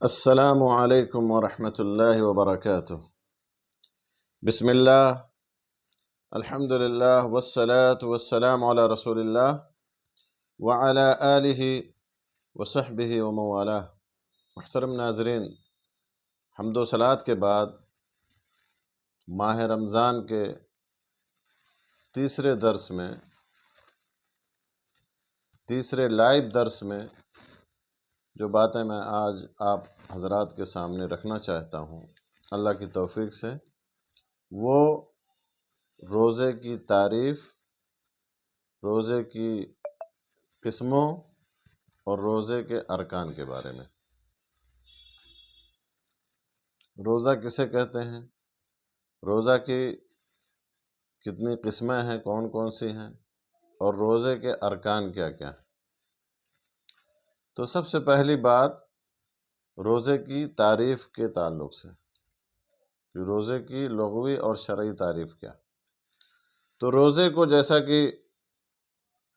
السلام علیکم ورحمۃ اللہ وبرکاتہ۔ بسم اللہ، الحمد للہ والصلاة والسلام علی رسول اللہ وعلی آلہ وصحبہ ومن والاه۔ محترم ناظرین، حمد و صلوات کے بعد ماہ رمضان کے تیسرے لائیو درس میں جو باتیں میں آج آپ حضرات کے سامنے رکھنا چاہتا ہوں اللہ کی توفیق سے، وہ روزے کی تعریف، روزے کی قسموں اور روزے کے ارکان کے بارے میں۔ روزہ کسے کہتے ہیں، روزہ کی کتنی قسمیں ہیں، کون کون سی ہیں، اور روزے کے ارکان کیا کیا ہیں۔ تو سب سے پہلی بات روزے کی تعریف کے تعلق سے کہ روزے کی لغوی اور شرعی تعریف کیا۔ تو روزے کو جیسا کہ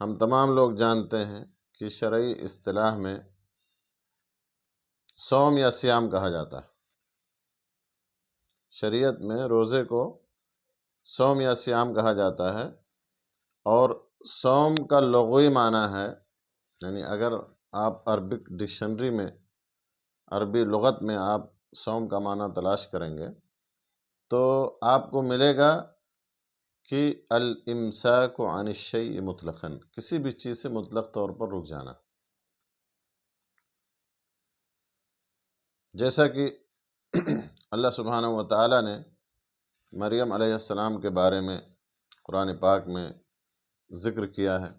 ہم تمام لوگ جانتے ہیں کہ شرعی اصطلاح میں صوم یا صیام کہا جاتا ہے۔ شریعت میں روزے کو صوم یا صیام کہا جاتا ہے، اور صوم کا لغوی معنی ہے، یعنی اگر آپ عربک ڈکشنری میں، عربی لغت میں آپ صوم کا معنی تلاش کریں گے تو آپ کو ملے گا کہ الامساک عن الشیء مطلقاً، کسی بھی چیز سے مطلق طور پر رک جانا۔ جیسا کہ اللہ سبحانہ و تعالیٰ نے مریم علیہ السلام کے بارے میں قرآن پاک میں ذکر کیا ہے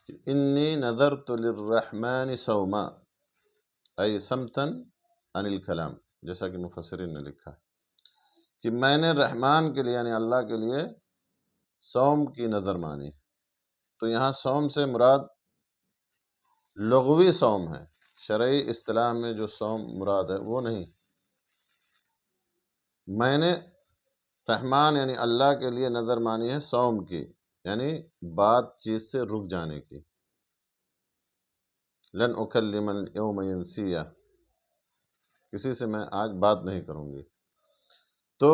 کہ انی نذرت للرحمن صوما، ای صمتا عن الکلام، جیسا کہ مفسرین نے لکھا ہے کہ میں نے رحمان کے لیے یعنی اللہ کے لیے صوم کی نظر مانی۔ تو یہاں صوم سے مراد لغوی صوم ہے، شرعی اصطلاح میں جو صوم مراد ہے وہ نہیں۔ میں نے رحمان یعنی اللہ کے لیے نظر مانی ہے صوم کی، یعنی بات چیز سے رک جانے کی۔ لن اکلم اليوم انسیہ، کسی سے میں آج بات نہیں کروں گی۔ تو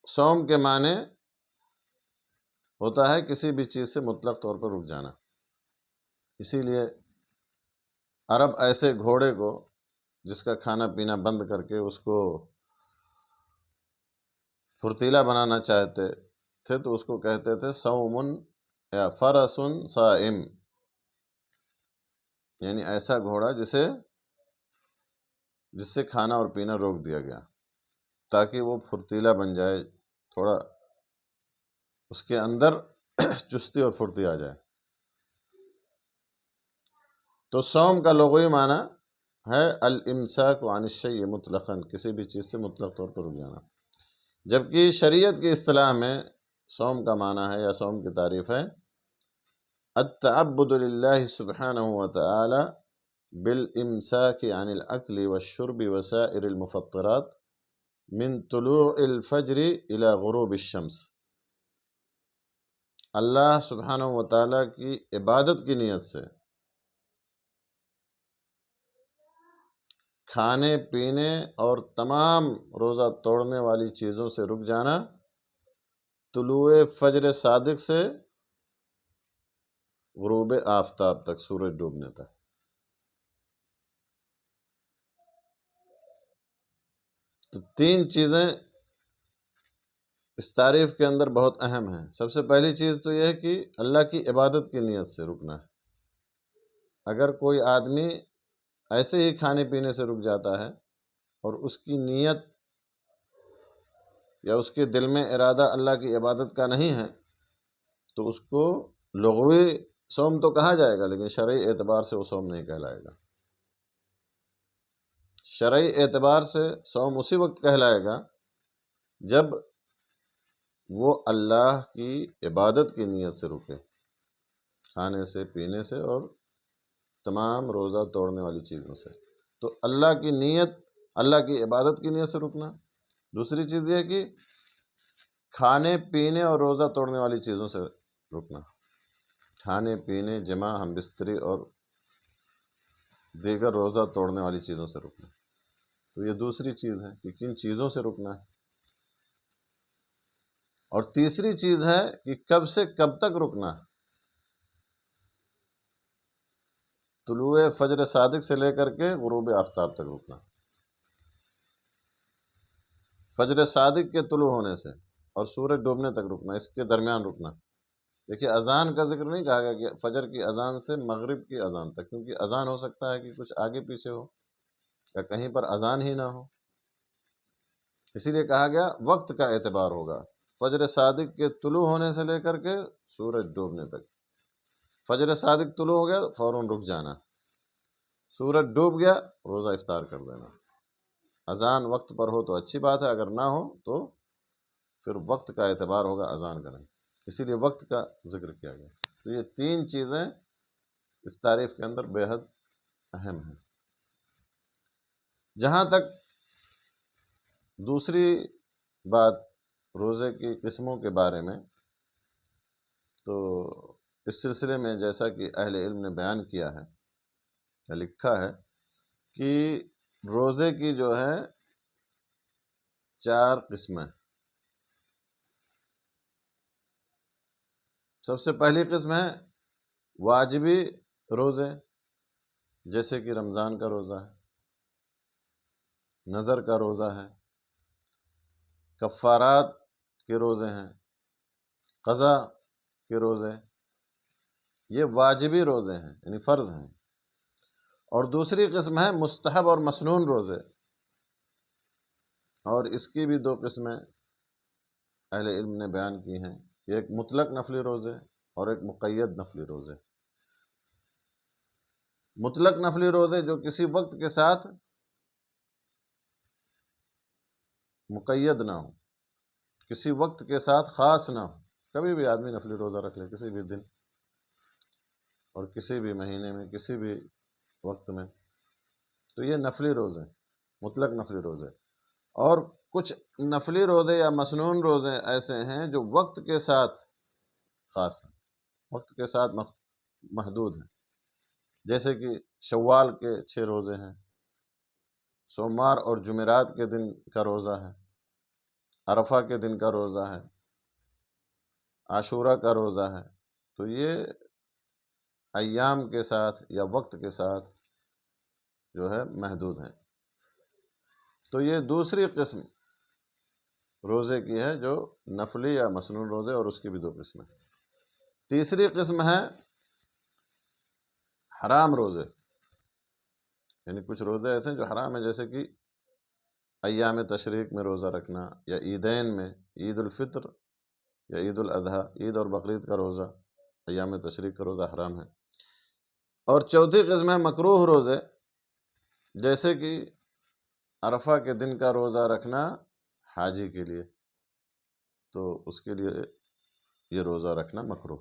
صوم کے معنی ہوتا ہے کسی بھی چیز سے مطلق طور پر رک جانا۔ اسی لیے عرب ایسے گھوڑے کو جس کا کھانا پینا بند کر کے اس کو پھرتیلا بنانا چاہتے تھے تو اس کو کہتے تھے صوم یا فرس صائم، یعنی ایسا گھوڑا جس سے کھانا اور پینا روک دیا گیا تاکہ وہ پھرتیلا بن جائے، تھوڑا اس کے اندر چستی اور پھرتی آ جائے۔ تو صوم کا لغوی معنی ہے الامساک عن الشیء مطلقاً، کسی بھی چیز سے مطلق طور پر رک جانا۔ جبکہ شریعت کی اصطلاح میں صوم کا معنی ہے یا صوم کی تعریف ہے التعبد للہ سبحانہ وتعالی بالامساک عن الاکل والشرب وسائر المفطرات من طلوع الفجر الى غروب الشمس۔ اللہ سبحانہ وتعالی کی عبادت کی نیت سے کھانے پینے اور تمام روزہ توڑنے والی چیزوں سے رک جانا طلوع فجر صادق سے غروب آفتاب تک، سورج ڈوبنے تک۔ تو تین چیزیں اس تعریف کے اندر بہت اہم ہیں۔ سب سے پہلی چیز تو یہ ہے کہ اللہ کی عبادت کی نیت سے رکنا ہے۔ اگر کوئی آدمی ایسے ہی کھانے پینے سے رک جاتا ہے اور اس کی نیت یا اس کے دل میں ارادہ اللہ کی عبادت کا نہیں ہے تو اس کو لغوی صوم تو کہا جائے گا لیکن شرعی اعتبار سے وہ صوم نہیں کہلائے گا۔ شرعی اعتبار سے صوم اسی وقت کہلائے گا جب وہ اللہ کی عبادت کی نیت سے رکے، کھانے سے، پینے سے اور تمام روزہ توڑنے والی چیزوں سے۔ تو اللہ کی نیت، اللہ کی عبادت کی نیت سے رکنا۔ دوسری چیز یہ ہے کہ کھانے پینے اور روزہ توڑنے والی چیزوں سے رکنا۔ کھانے پینے، جمع، ہم بستری اور دیگر روزہ توڑنے والی چیزوں سے رکنا۔ تو یہ دوسری چیز ہے کہ کن چیزوں سے رکنا ہے۔ اور تیسری چیز ہے کہ کب سے کب تک رکنا ہے۔ طلوع فجر صادق سے لے کر کے غروب آفتاب تک رکنا، فجر صادق کے طلوع ہونے سے اور سورج ڈوبنے تک رکنا، اس کے درمیان رکنا۔ دیکھیے اذان کا ذکر نہیں کہا گیا کہ فجر کی اذان سے مغرب کی اذان تک، کیونکہ اذان ہو سکتا ہے کہ کچھ آگے پیچھے ہو یا کہیں پر اذان ہی نہ ہو، اسی لیے کہا گیا وقت کا اعتبار ہوگا، فجر صادق کے طلوع ہونے سے لے کر کے سورج ڈوبنے تک۔ فجر صادق طلوع ہو گیا فوراً رک جانا، سورج ڈوب گیا روزہ افطار کر دینا۔ اذان وقت پر ہو تو اچھی بات ہے، اگر نہ ہو تو پھر وقت کا اعتبار ہوگا اذان کریں، اسی لیے وقت کا ذکر کیا گیا۔ تو یہ تین چیزیں اس تعریف کے اندر بے حد اہم ہیں۔ جہاں تک دوسری بات روزے کی قسموں کے بارے میں، تو اس سلسلے میں جیسا کہ اہل علم نے بیان کیا ہے یا لکھا ہے کہ روزے کی جو ہے 4 قسمیں۔ سب سے پہلی قسم ہے واجبی روزے، جیسے کہ رمضان کا روزہ ہے، نذر کا روزہ ہے، کفارات کے روزے ہیں، قضا کے روزے، یہ واجبی روزے ہیں یعنی فرض ہیں۔ اور دوسری قسم ہے مستحب اور مسنون روزے، اور اس کی بھی 2 قسمیں اہل علم نے بیان کی ہیں، ایک مطلق نفلی روزے اور ایک مقید نفلی روزے۔ مطلق نفلی روزے جو کسی وقت کے ساتھ مقید نہ ہو، کسی وقت کے ساتھ خاص نہ ہو، کبھی بھی آدمی نفلی روزہ رکھ لے کسی بھی دن اور کسی بھی مہینے میں کسی بھی وقت میں، تو یہ نفلی روزے، مطلق نفلی روزے۔ اور کچھ نفلی روزے یا مسنون روزے ایسے ہیں جو وقت کے ساتھ خاص ہیں، وقت کے ساتھ محدود ہیں، جیسے کہ شوال کے 6 روزے ہیں، سوموار اور جمعرات کے دن کا روزہ ہے، عرفہ کے دن کا روزہ ہے، عاشورہ کا روزہ ہے۔ تو یہ ایام کے ساتھ یا وقت کے ساتھ جو ہے محدود ہیں۔ تو یہ دوسری قسم روزے کی ہے جو نفلی یا مسنون روزے، اور اس کی بھی 2 قسمیں۔ تیسری قسم ہے حرام روزے، یعنی کچھ روزے ایسے ہیں جو حرام ہیں، جیسے کہ ایام تشریق میں روزہ رکھنا، یا عیدین میں، عید الفطر یا عید الاضحیٰ، عید اور بقرعید کا روزہ، ایام تشریق کا روزہ حرام ہے۔ اور چوتھی قسم ہے مکروہ روزے، جیسے کہ عرفہ کے دن کا روزہ رکھنا حاجی کے لیے، تو اس کے لیے یہ روزہ رکھنا مکروہ۔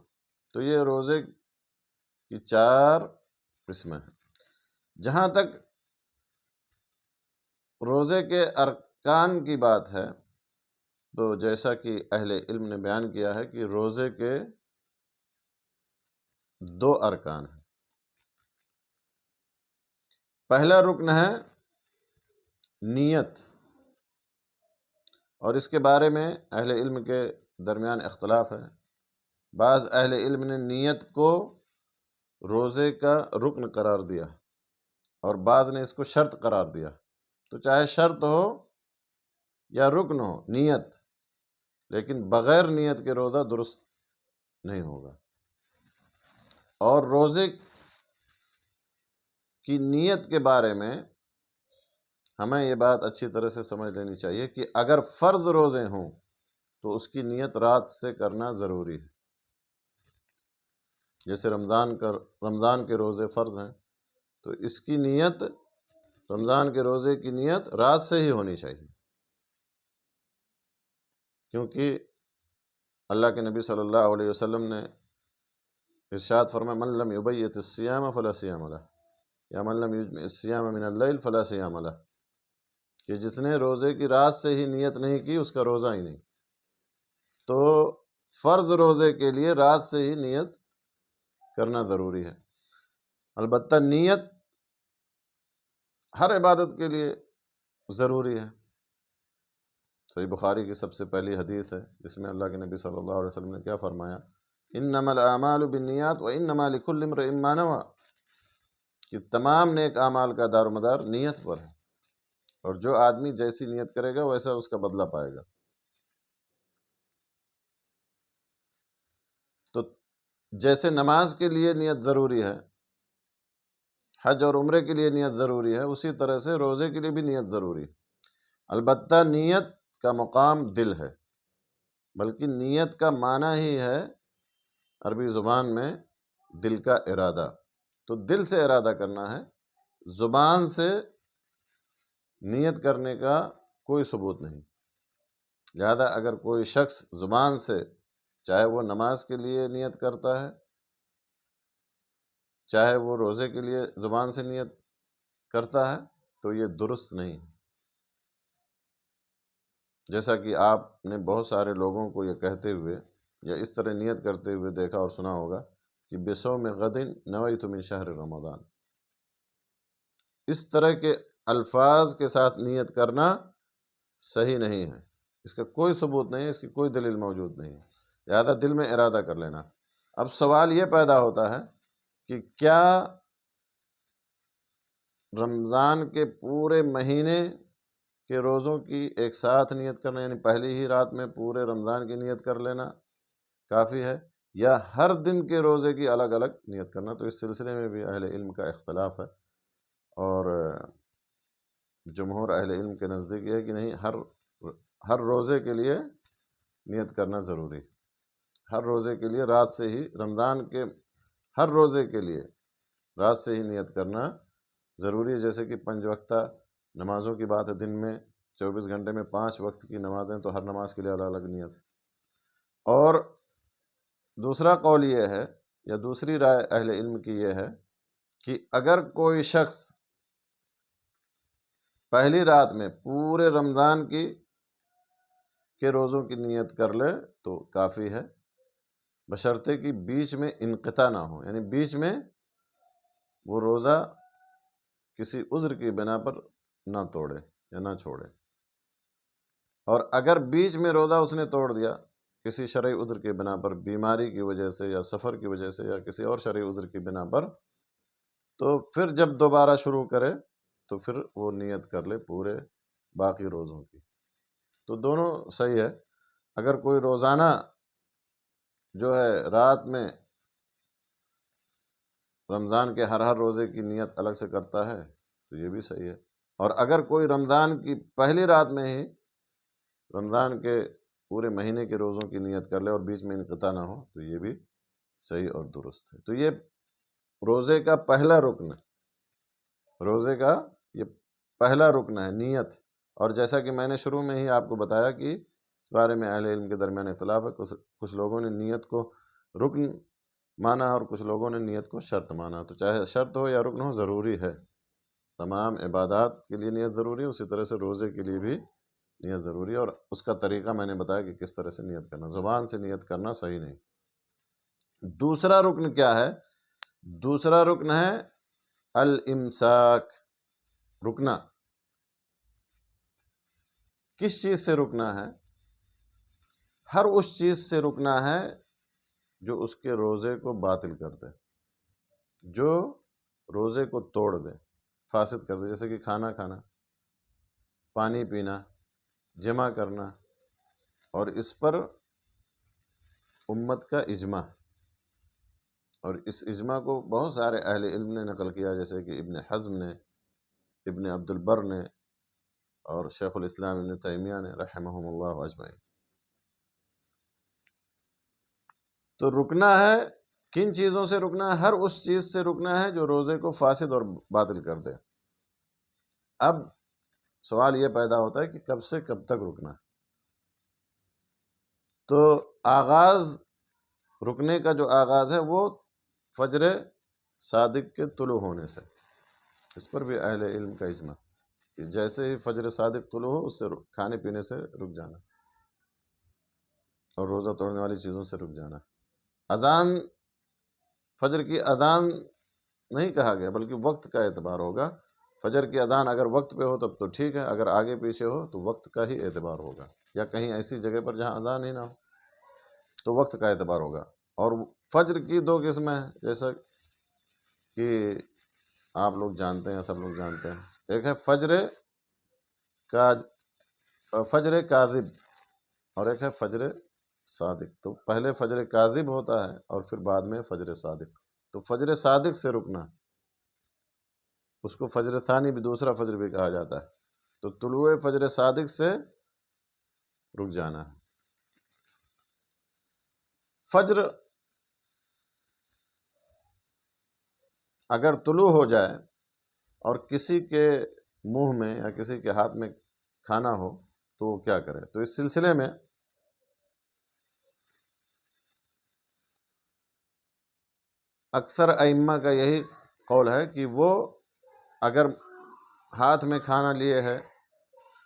تو یہ روزے کی 4 قسمیں ہیں۔ جہاں تک روزے کے ارکان کی بات ہے، تو جیسا کہ اہل علم نے بیان کیا ہے کہ روزے کے 2 ارکان ہیں۔ پہلا رکن ہے نیت، اور اس کے بارے میں اہل علم کے درمیان اختلاف ہے۔ بعض اہل علم نے نیت کو روزے کا رکن قرار دیا اور بعض نے اس کو شرط قرار دیا۔ تو چاہے شرط ہو یا رکن ہو، نیت، لیکن بغیر نیت کے روزہ درست نہیں ہوگا۔ اور روزے کی نیت کے بارے میں ہمیں یہ بات اچھی طرح سے سمجھ لینی چاہیے کہ اگر فرض روزے ہوں تو اس کی نیت رات سے کرنا ضروری ہے۔ جیسے رمضان کے روزے فرض ہیں، تو اس کی نیت، رمضان کے روزے کی نیت رات سے ہی ہونی چاہیے، کیونکہ اللہ کے نبی صلی اللہ علیہ وسلم نے ارشاد فرمایا من لم یبیت الصیام فلا صیام لہ، یا من لم یجمع الصیام من اللیل فلا صیام لہ، کہ جس نے روزے کی رات سے ہی نیت نہیں کی اس کا روزہ ہی نہیں۔ تو فرض روزے کے لیے رات سے ہی نیت کرنا ضروری ہے۔ البتہ نیت ہر عبادت کے لیے ضروری ہے۔ صحیح بخاری کی سب سے پہلی حدیث ہے جس میں اللہ کے نبی صلی اللہ علیہ وسلم نے کیا فرمایا، انما الاعمال بالنیات وانما لکل امرئ ما نوى، کہ تمام نیک اعمال کا دار و مدار نیت پر ہے، اور جو آدمی جیسی نیت کرے گا ویسا اس کا بدلہ پائے گا۔ تو جیسے نماز کے لیے نیت ضروری ہے، حج اور عمرے کے لیے نیت ضروری ہے، اسی طرح سے روزے کے لیے بھی نیت ضروری ہے۔ البتہ نیت کا مقام دل ہے، بلکہ نیت کا معنی ہی ہے عربی زبان میں دل کا ارادہ، تو دل سے ارادہ کرنا ہے، زبان سے نیت کرنے کا کوئی ثبوت نہیں۔ لہذا اگر کوئی شخص زبان سے، چاہے وہ نماز کے لیے نیت کرتا ہے، چاہے وہ روزے کے لیے زبان سے نیت کرتا ہے، تو یہ درست نہیں۔ جیسا کہ آپ نے بہت سارے لوگوں کو یہ کہتے ہوئے یا اس طرح نیت کرتے ہوئے دیکھا اور سنا ہوگا کہ بصوم غد نویت من شہر رمضان، اس طرح کے الفاظ کے ساتھ نیت کرنا صحیح نہیں ہے، اس کا کوئی ثبوت نہیں ہے، اس کی کوئی دلیل موجود نہیں ہے، لہذا دل میں ارادہ کر لینا۔ اب سوال یہ پیدا ہوتا ہے کہ کیا رمضان کے پورے مہینے کے روزوں کی ایک ساتھ نیت کرنا، یعنی پہلی ہی رات میں پورے رمضان کی نیت کر لینا کافی ہے، یا ہر دن کے روزے کی الگ الگ نیت کرنا؟ تو اس سلسلے میں بھی اہل علم کا اختلاف ہے، اور جمہور اہل علم کے نزدیک یہ ہے کہ نہیں، ہر روزے کے لیے نیت کرنا ضروری، ہر روزے کے لیے رات سے ہی، رمضان کے ہر روزے کے لیے رات سے ہی نیت کرنا ضروری ہے۔ جیسے کہ 5 وقتہ نمازوں کی بات ہے، دن میں 24 گھنٹے میں 5 وقت کی نمازیں، تو ہر نماز کے لیے الگ الگ نیت ہے۔ اور دوسرا قول یہ ہے، یا دوسری رائے اہل علم کی یہ ہے کہ اگر کوئی شخص پہلی رات میں پورے رمضان کے روزوں کی نیت کر لے تو کافی ہے، بشرطے کہ بیچ میں انقطاع نہ ہو، یعنی بیچ میں وہ روزہ کسی عذر کی بنا پر نہ توڑے یا نہ چھوڑے۔ اور اگر بیچ میں روزہ اس نے توڑ دیا کسی شرعی عذر کی بنا پر، بیماری کی وجہ سے یا سفر کی وجہ سے یا کسی اور شرعی عذر کی بنا پر، تو پھر جب دوبارہ شروع کرے تو پھر وہ نیت کر لے پورے باقی روزوں کی۔ تو دونوں صحیح ہے۔ اگر کوئی روزانہ جو ہے رات میں رمضان کے ہر روزے کی نیت الگ سے کرتا ہے تو یہ بھی صحیح ہے، اور اگر کوئی رمضان کی پہلی رات میں ہی رمضان کے پورے مہینے کے روزوں کی نیت کر لے اور بیچ میں انقطاع نہ ہو تو یہ بھی صحیح اور درست ہے۔ تو یہ روزے کا پہلا رکن ہے، روزے کا یہ پہلا رکن ہے، نیت۔ اور جیسا کہ میں نے شروع میں ہی آپ کو بتایا کہ اس بارے میں اہل علم کے درمیان اختلاف ہے، کچھ لوگوں نے نیت کو رکن مانا اور کچھ لوگوں نے نیت کو شرط مانا۔ تو چاہے شرط ہو یا رکن ہو، ضروری ہے، تمام عبادات کے لیے نیت ضروری ہے، اسی طرح سے روزے کے لیے بھی نیت ضروری ہے، اور اس کا طریقہ میں نے بتایا کہ کس طرح سے نیت کرنا، زبان سے نیت کرنا صحیح نہیں۔ دوسرا رکن کیا ہے؟ دوسرا رکن ہے الامساک، رکنا۔ کس چیز سے رکنا ہے؟ ہر اس چیز سے رکنا ہے جو اس کے روزے کو باطل کر دے، جو روزے کو توڑ دے، فاسد کر دے، جیسے کہ کھانا کھانا، پانی پینا، جمع کرنا، اور اس پر امت کا اجماع، اور اس اجماع کو بہت سارے اہل علم نے نقل کیا، جیسے کہ ابن حزم نے، ابن عبد البر نے، اور شیخ الاسلام ابن تیمیہ نے رحمہم اللہ اجمعین۔ تو رکنا ہے، کن چیزوں سے رکنا ہے؟ ہر اس چیز سے رکنا ہے جو روزے کو فاسد اور باطل کر دے۔ اب سوال یہ پیدا ہوتا ہے کہ کب سے کب تک رکنا ہے؟ تو آغاز، رکنے کا جو آغاز ہے وہ فجر صادق کے طلوع ہونے سے، اس پر بھی اہل علم کا اجماع کہ جیسے ہی فجر صادق طلوع ہو اس سے کھانے پینے سے رک جانا، اور روزہ توڑنے والی چیزوں سے رک جانا۔ اذان، فجر کی اذان نہیں کہا گیا بلکہ وقت کا اعتبار ہوگا، فجر کی اذان اگر وقت پہ ہو تب تو ٹھیک ہے، اگر آگے پیچھے ہو تو وقت کا ہی اعتبار ہوگا، یا کہیں ایسی جگہ پر جہاں اذان ہی نہ ہو تو وقت کا اعتبار ہوگا۔ اور فجر کی دو قسمیں ہیں، جیسا کہ آپ لوگ جانتے ہیں، سب لوگ جانتے ہیں۔ ایک ہے فجر کاذب اور ایک ہے فجر صادق۔ تو پہلے فجر کاذب ہوتا ہے اور پھر بعد میں فجر صادق۔ تو فجر صادق سے رکنا، اس کو فجر ثانی بھی، دوسرا فجر بھی کہا جاتا ہے۔ تو طلوع فجر صادق سے رک جانا ہے۔ فجر اگر طلوع ہو جائے اور کسی کے منہ میں یا کسی کے ہاتھ میں کھانا ہو تو وہ کیا کرے؟ تو اس سلسلے میں اکثر ائمہ کا یہی قول ہے کہ وہ اگر ہاتھ میں کھانا لیے ہے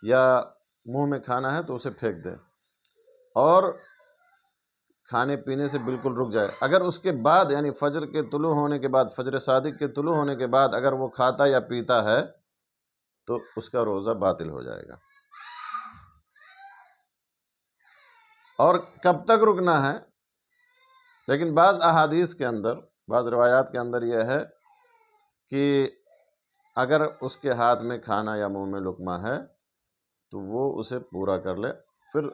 یا منہ میں کھانا ہے تو اسے پھینک دے اور کھانے پینے سے بالکل رک جائے۔ اگر اس کے بعد یعنی فجر کے طلوع ہونے کے بعد، فجر صادق کے طلوع ہونے کے بعد اگر وہ کھاتا یا پیتا ہے تو اس کا روزہ باطل ہو جائے گا۔ اور کب تک رکنا ہے؟ لیکن بعض احادیث کے اندر، بعض روایات کے اندر یہ ہے کہ اگر اس کے ہاتھ میں کھانا یا منہ میں لقمہ ہے تو وہ اسے پورا کر لے، پھر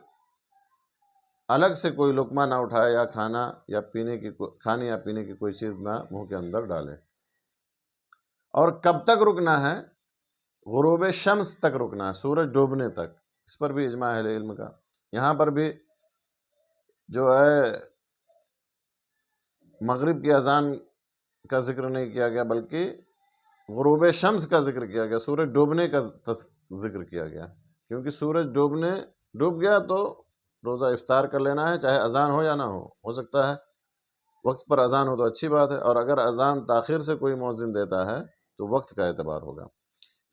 الگ سے کوئی لقمہ نہ اٹھائے یا کھانے یا پینے کی کوئی چیز نہ منہ کے اندر ڈالے۔ اور کب تک رکنا ہے؟ غروب شمس تک رکنا ہے، سورج ڈوبنے تک۔ اس پر بھی اجماع اہل علم کا۔ یہاں پر بھی جو ہے مغرب کی اذان کا ذکر نہیں کیا گیا، بلکہ غروب شمس کا ذکر کیا گیا، سورج ڈوبنے کا ذکر کیا گیا، کیونکہ سورج ڈوب گیا تو روزہ افطار کر لینا ہے، چاہے اذان ہو یا نہ ہو سکتا ہے وقت پر اذان ہو تو اچھی بات ہے، اور اگر اذان تاخیر سے کوئی مؤذن دیتا ہے تو وقت کا اعتبار ہوگا۔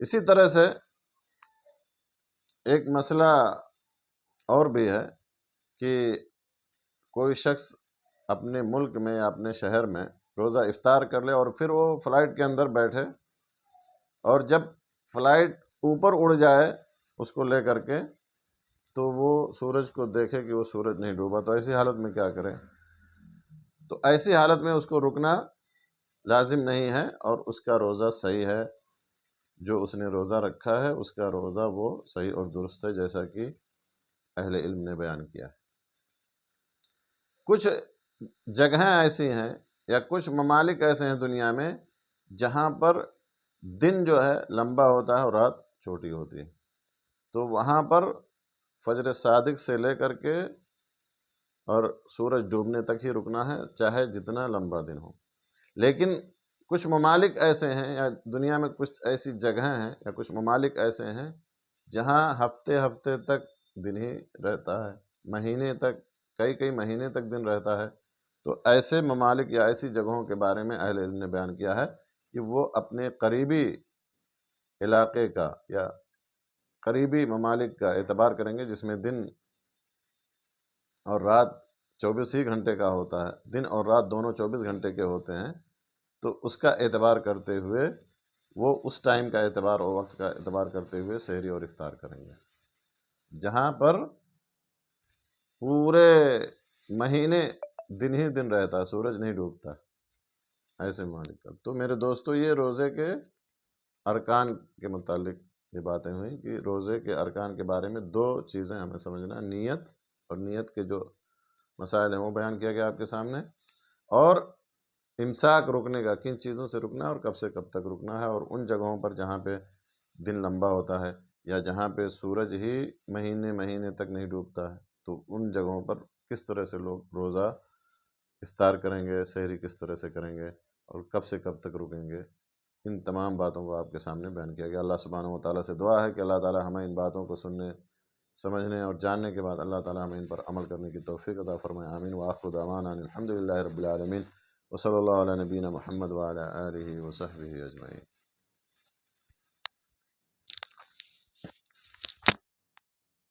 اسی طرح سے ایک مسئلہ اور بھی ہے کہ کوئی شخص اپنے ملک میں یا اپنے شہر میں روزہ افطار کر لے اور پھر وہ فلائٹ کے اندر بیٹھے، اور جب فلائٹ اوپر اڑ جائے اس کو لے کر کے تو وہ سورج کو دیکھے کہ وہ سورج نہیں ڈوبا، تو ایسی حالت میں کیا کرے؟ تو ایسی حالت میں اس کو رکنا لازم نہیں ہے اور اس کا روزہ صحیح ہے، جو اس نے روزہ رکھا ہے اس کا روزہ وہ صحیح اور درست ہے، جیسا کہ اہل علم نے بیان کیا ہے۔ کچھ جگہیں ایسی ہیں یا کچھ ممالک ایسے ہیں دنیا میں جہاں پر دن جو ہے لمبا ہوتا ہے اور رات چھوٹی ہوتی ہے، تو وہاں پر فجر صادق سے لے کر کے اور سورج ڈوبنے تک ہی رکنا ہے، چاہے جتنا لمبا دن ہو۔ لیکن کچھ ممالک ایسے ہیں یا دنیا میں کچھ ایسی جگہیں ہیں یا کچھ ممالک ایسے ہیں جہاں ہفتے تک دن ہی رہتا ہے، مہینے تک، کئی مہینے تک دن رہتا ہے۔ تو ایسے ممالک یا ایسی جگہوں کے بارے میں اہل علم نے بیان کیا ہے کہ وہ اپنے قریبی علاقے کا یا قریبی ممالک کا اعتبار کریں گے جس میں دن اور رات 24 ہی گھنٹے کا ہوتا ہے، دن اور رات دونوں 24 گھنٹے کے ہوتے ہیں، تو اس کا اعتبار کرتے ہوئے وہ اس ٹائم کا اعتبار اور وقت کا اعتبار کرتے ہوئے سحری اور افطار کریں گے، جہاں پر پورے مہینے دن ہی دن رہتا ہے، سورج نہیں ڈوبتا، ایسے ممالک کا۔ تو میرے دوستو، یہ روزے کے ارکان کے متعلق یہ باتیں ہوئیں کہ روزے کے ارکان کے بارے میں دو چیزیں ہمیں سمجھنا، نیت، اور نیت کے جو مسائل ہیں وہ بیان کیا گیا آپ کے سامنے، اور امساک رکنے کا، کن چیزوں سے رکنا ہے اور کب سے کب تک رکنا ہے، اور ان جگہوں پر جہاں پہ دن لمبا ہوتا ہے یا جہاں پہ سورج ہی مہینے تک نہیں ڈوبتا ہے تو ان جگہوں پر کس طرح سے لوگ روزہ افطار کریں گے، سحری کس طرح سے کریں گے اور کب سے کب تک رکیں گے، ان تمام باتوں کو آپ کے سامنے بیان کیا گیا۔ اللہ سبحانہ و تعالیٰ سے دعا ہے کہ اللہ تعالیٰ ہمیں ان باتوں کو سننے، سمجھنے اور جاننے کے بعد اللہ تعالیٰ ہمیں ان پر عمل کرنے کی توفیق عطا فرمائے۔ آمین۔ وآخر دعوانا الحمد للہ رب العالمین، وصلی اللہ علی نبینا محمد وعلی آلہ وصحبہ اجمعین۔